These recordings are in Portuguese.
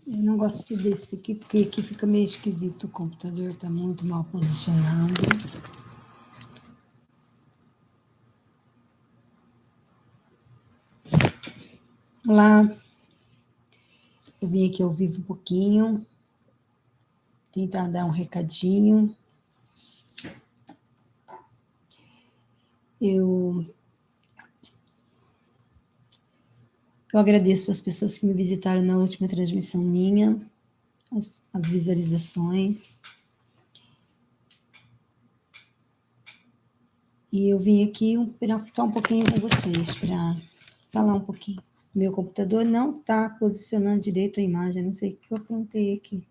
Eu não gosto desse aqui, porque aqui fica meio esquisito. O computador está muito mal posicionado. Olá, eu vim aqui ao vivo um pouquinho, tentar dar um recadinho. Eu agradeço as pessoas que me visitaram na última transmissão minha, as visualizações. E eu vim aqui para ficar um pouquinho com vocês, para falar um pouquinho. Meu computador não está posicionando direito a imagem, não sei o que eu aprontei aqui.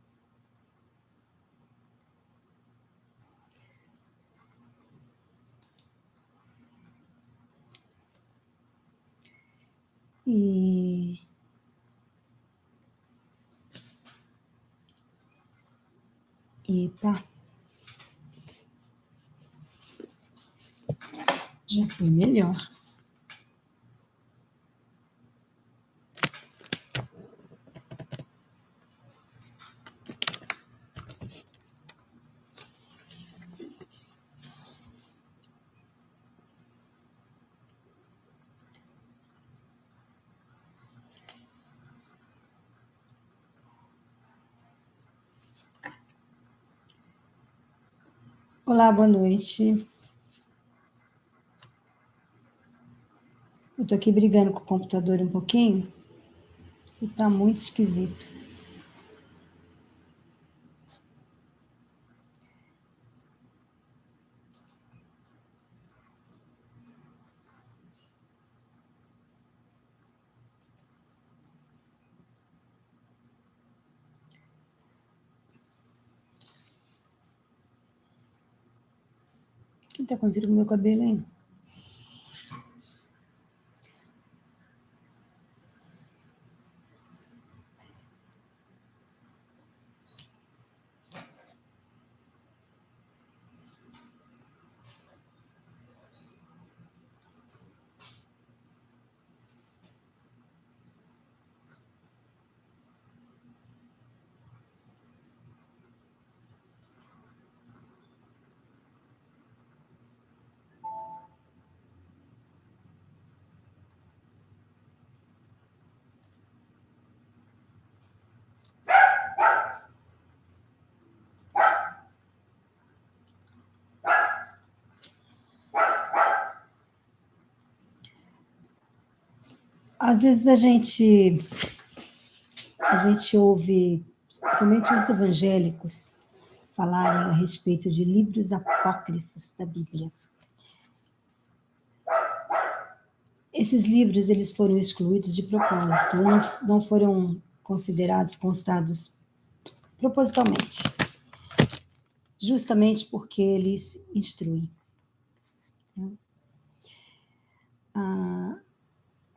Epa. Já foi melhor. Olá, boa noite. Eu estou aqui brigando com o computador um pouquinho e está muito esquisito. O que está acontecendo com o meu cabelo, hein? Às vezes a gente ouve, principalmente os evangélicos, falarem a respeito de livros apócrifos da Bíblia. Esses livros eles foram excluídos de propósito, não foram considerados, constados propositalmente, justamente porque eles instruem.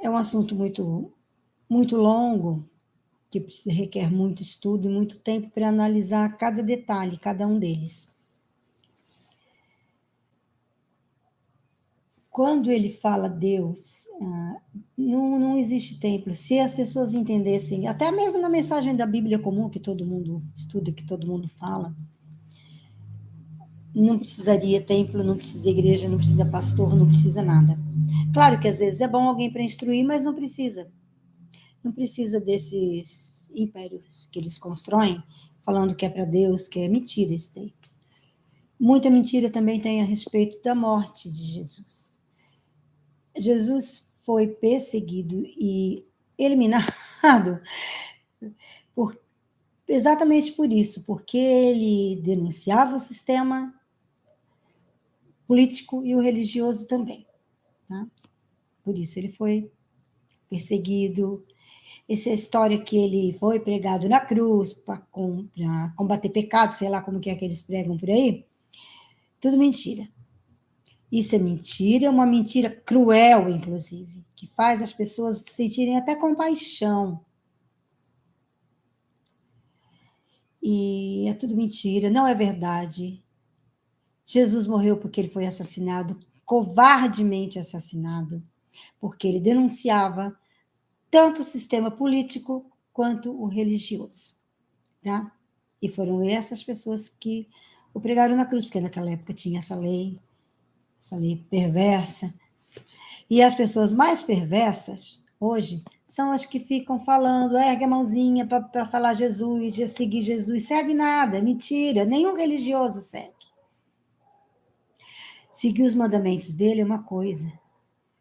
É um assunto muito, muito longo, que requer muito estudo e muito tempo para analisar cada detalhe, cada um deles. Quando ele fala Deus, não existe templo. Se as pessoas entendessem, até mesmo na mensagem da Bíblia comum, que todo mundo estuda, que todo mundo fala, não precisaria templo, não precisa igreja, não precisa pastor, não precisa nada. Claro que às vezes é bom alguém para instruir, mas não precisa. Não precisa desses impérios que eles constroem, falando que é para Deus, que é mentira isso daí. Muita mentira também tem a respeito da morte de Jesus. Jesus foi perseguido e eliminado exatamente por isso, porque ele denunciava o sistema político e o religioso também. Tá? Por isso ele foi perseguido. Essa história que ele foi pregado na cruz para combater pecado, sei lá como que é que eles pregam por aí, tudo mentira. Isso é mentira, é uma mentira cruel, inclusive, que faz as pessoas sentirem até compaixão. E é tudo mentira, não é verdade. Jesus morreu porque ele foi assassinado, covardemente assassinado, porque ele denunciava tanto o sistema político quanto o religioso, tá? E foram essas pessoas que o pregaram na cruz, porque naquela época tinha essa lei perversa. E as pessoas mais perversas, hoje, são as que ficam falando, ergue a mãozinha para falar Jesus, de seguir Jesus. Segue nada, mentira, nenhum religioso segue. Seguir os mandamentos dele é uma coisa.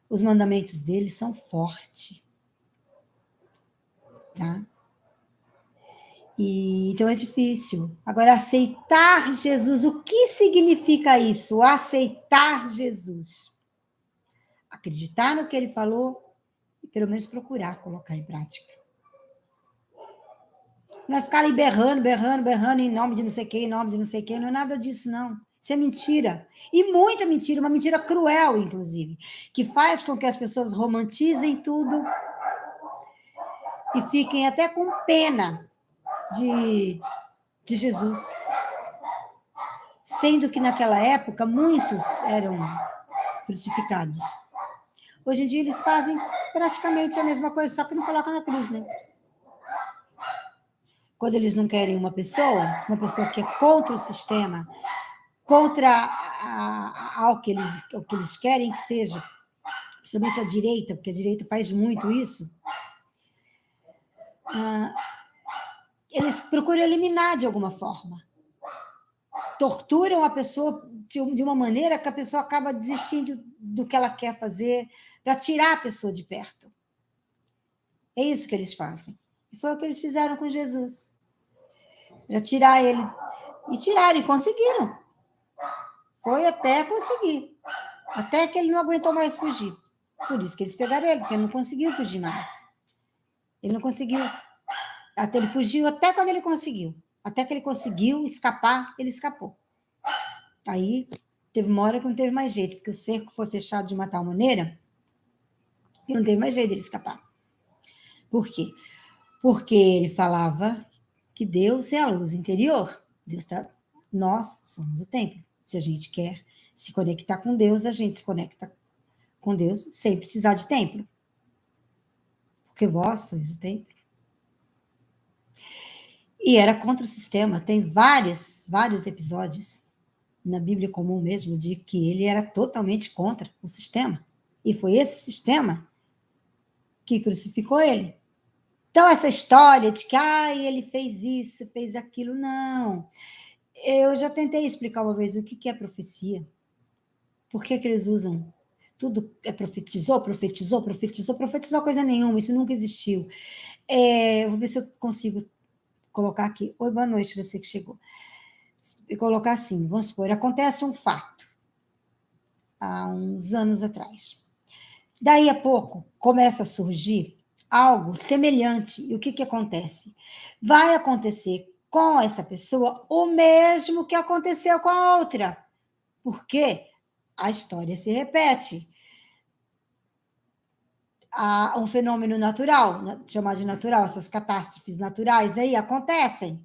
Os mandamentos dele são fortes. Tá? Então é difícil. Agora, aceitar Jesus, o que significa isso? Aceitar Jesus. Acreditar no que ele falou e pelo menos procurar colocar em prática. Não é ficar ali berrando em nome de não sei quem, em nome de não sei quem, não é nada disso, não. Isso é mentira. E muita mentira, uma mentira cruel, inclusive, que faz com que as pessoas romantizem tudo e fiquem até com pena de Jesus. Sendo que naquela época muitos eram crucificados. Hoje em dia eles fazem praticamente a mesma coisa, só que não colocam na cruz, né? Quando eles não querem uma pessoa que é contra o sistema, contra ao que eles querem que seja, principalmente a direita, porque a direita faz muito isso, eles procuram eliminar de alguma forma. Torturam a pessoa de uma maneira que a pessoa acaba desistindo do que ela quer fazer para tirar a pessoa de perto. É isso que eles fazem. E foi o que eles fizeram com Jesus. Para tirar ele. E tiraram, e conseguiram. Foi até conseguir. Até que ele não aguentou mais fugir. Por isso que eles pegaram ele, porque ele não conseguiu fugir mais. Ele não conseguiu. Até ele fugiu até quando ele conseguiu. Até que ele conseguiu escapar, ele escapou. Aí teve uma hora que não teve mais jeito, porque o cerco foi fechado de uma tal maneira que não teve mais jeito dele escapar. Por quê? Porque ele falava que Deus é a luz interior. Nós somos o templo. Se a gente quer se conectar com Deus, a gente se conecta com Deus sem precisar de templo. Porque vós sois o templo. E era contra o sistema. Tem vários episódios na Bíblia comum mesmo de que ele era totalmente contra o sistema. E foi esse sistema que crucificou ele. Então, essa história de que ele fez isso, fez aquilo, não. Eu já tentei explicar uma vez o que é profecia. Por que eles usam? Tudo é profetizou coisa nenhuma, isso nunca existiu. Vou ver se eu consigo colocar aqui. Oi, boa noite, você que chegou. E colocar assim, vamos supor, acontece um fato há uns anos atrás. Daí a pouco começa a surgir algo semelhante. E o que acontece? Vai acontecer com essa pessoa o mesmo que aconteceu com a outra. Porque a história se repete. Há um fenômeno natural, chamar de natural, essas catástrofes naturais aí acontecem.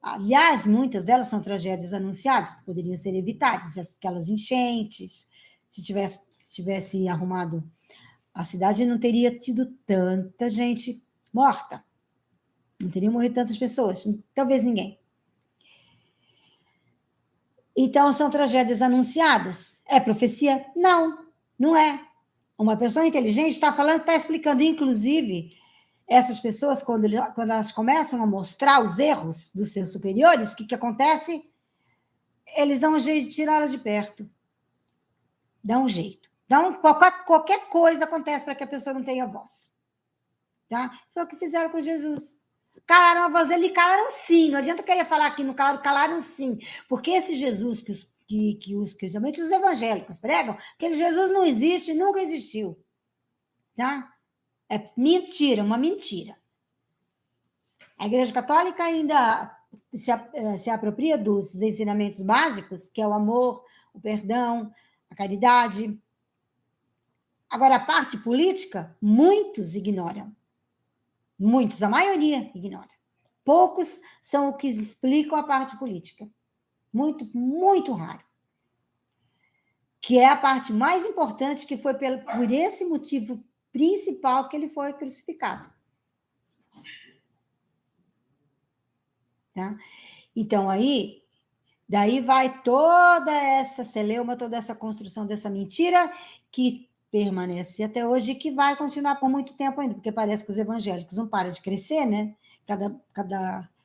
Aliás, muitas delas são tragédias anunciadas, que poderiam ser evitadas, aquelas enchentes. Se tivesse arrumado a cidade, não teria tido tanta gente morta. Não teriam morrido tantas pessoas, talvez ninguém. Então, são tragédias anunciadas. É profecia? Não, não é. Uma pessoa inteligente está falando, está explicando, inclusive, essas pessoas, quando elas começam a mostrar os erros dos seus superiores, o que acontece? Eles dão um jeito de tirá-la de perto. Dão um jeito. Qualquer coisa acontece para que a pessoa não tenha voz. Tá? Foi o que fizeram com Jesus. Calaram a voz dele, calaram sim. Não adianta querer falar aqui no calaram sim. Porque esse Jesus principalmente os evangélicos pregam, aquele Jesus não existe, nunca existiu. Tá? É mentira, uma mentira. A Igreja Católica ainda se apropria dos ensinamentos básicos, que é o amor, o perdão, a caridade. Agora, a parte política, muitos ignoram. Muitos, a maioria ignora. Poucos são os que explicam a parte política. Muito, muito raro. Que é a parte mais importante, que foi por esse motivo principal que ele foi crucificado. tá? Então, daí vai toda essa celeuma, toda essa construção dessa mentira que permanece até hoje e que vai continuar por muito tempo ainda, porque parece que os evangélicos não param de crescer, né?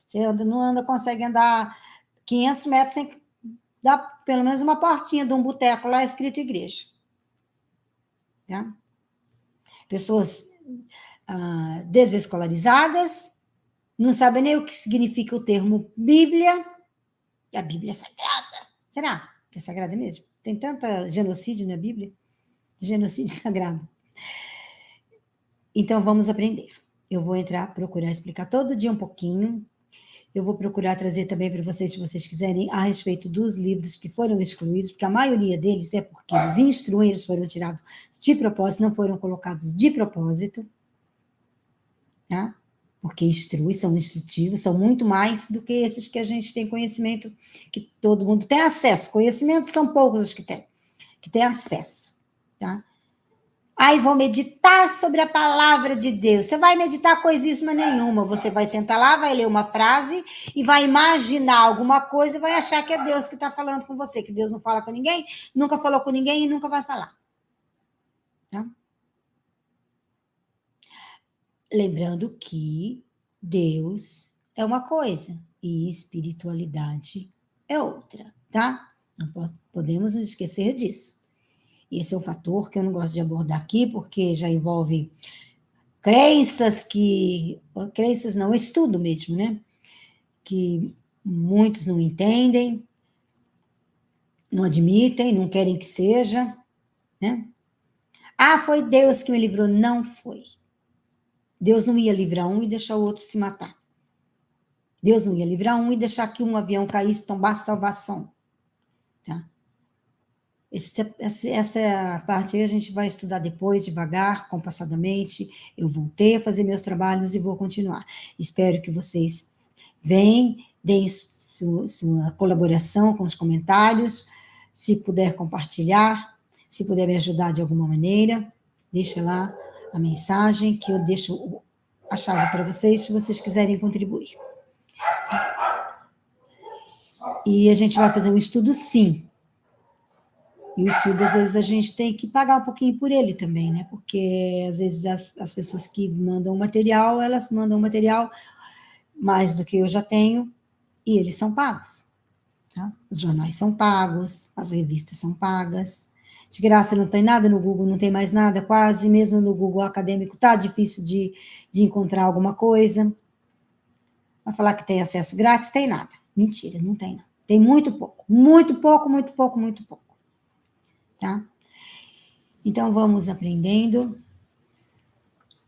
Você não consegue andar 500 metros sem dar pelo menos uma portinha de um boteco lá escrito igreja. Tá? Pessoas desescolarizadas, não sabem nem o que significa o termo Bíblia, e a Bíblia é sagrada. Será que é sagrada mesmo? Tem tanta genocídio na Bíblia? Genocídio sagrado. Então, vamos aprender. Eu vou procurar explicar todo dia um pouquinho. Eu vou procurar trazer também para vocês, se vocês quiserem, a respeito dos livros que foram excluídos, porque a maioria deles é porque eles instruem, eles foram tirados de propósito, não foram colocados de propósito, tá? Porque são instrutivos, são muito mais do que esses que a gente tem conhecimento, que todo mundo tem acesso. Conhecimento são poucos os que têm acesso, tá? Aí vou meditar sobre a palavra de Deus. Você vai meditar coisíssima nenhuma. Você vai sentar lá, vai ler uma frase e vai imaginar alguma coisa e vai achar que é Deus que está falando com você, que Deus não fala com ninguém, nunca falou com ninguém e nunca vai falar. Tá? Lembrando que Deus é uma coisa e espiritualidade é outra, tá? Não podemos nos esquecer disso. Esse é o fator que eu não gosto de abordar aqui, porque já envolve crenças não, estudo mesmo, né? Que muitos não entendem, não admitem, não querem que seja, né? Ah, foi Deus que me livrou. Não foi. Deus não ia livrar um e deixar o outro se matar. Deus não ia livrar um e deixar que um avião caísse, tombasse salvação. Tá? Essa parte aí a gente vai estudar depois, devagar, compassadamente. Eu voltei a fazer meus trabalhos e vou continuar. Espero que vocês venham, deem sua colaboração com os comentários, se puder compartilhar, se puder me ajudar de alguma maneira, deixa lá a mensagem que eu deixo a chave para vocês, se vocês quiserem contribuir. E a gente vai fazer um estudo, sim. E o estudo, às vezes, a gente tem que pagar um pouquinho por ele também, né? Porque, às vezes, as pessoas que mandam material, elas mandam material mais do que eu já tenho, e eles são pagos. Tá? Os jornais são pagos, as revistas são pagas. De graça não tem nada no Google, não tem mais nada, quase, mesmo no Google acadêmico tá difícil de encontrar alguma coisa. Vai falar que tem acesso grátis, tem nada. Mentira, não tem, não. Tem muito pouco, muito pouco, muito pouco, muito pouco. Tá? Então, vamos aprendendo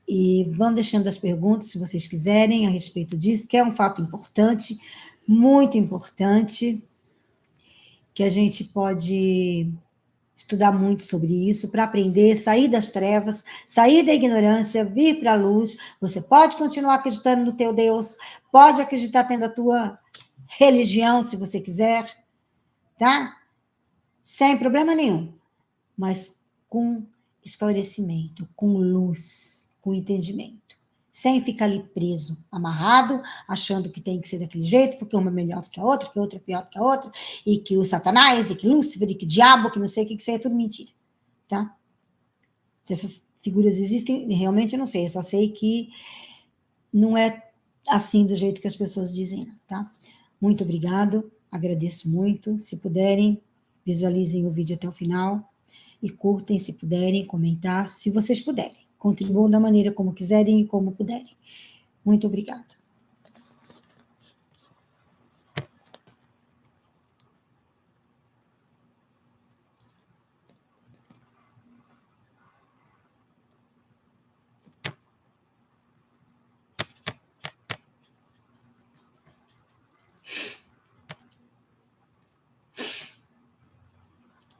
e vão deixando as perguntas, se vocês quiserem, a respeito disso, que é um fato importante, muito importante, que a gente pode estudar muito sobre isso, para aprender, sair das trevas, sair da ignorância, vir para a luz. Você pode continuar acreditando no teu Deus, pode acreditar tendo a tua religião, se você quiser, tá? Sem problema nenhum. Mas com esclarecimento, com luz, com entendimento. Sem ficar ali preso, amarrado, achando que tem que ser daquele jeito, porque uma é melhor do que a outra, que a outra é pior do que a outra, e que o Satanás, e que Lúcifer, e que diabo, que não sei o que isso aí é tudo mentira. Tá? Se essas figuras existem, realmente eu não sei, eu só sei que não é assim do jeito que as pessoas dizem, tá? Muito obrigado, agradeço muito. Se puderem, visualizem o vídeo até o final. E curtem, se puderem, comentar, se vocês puderem. Contribuam da maneira como quiserem e como puderem. Muito obrigada.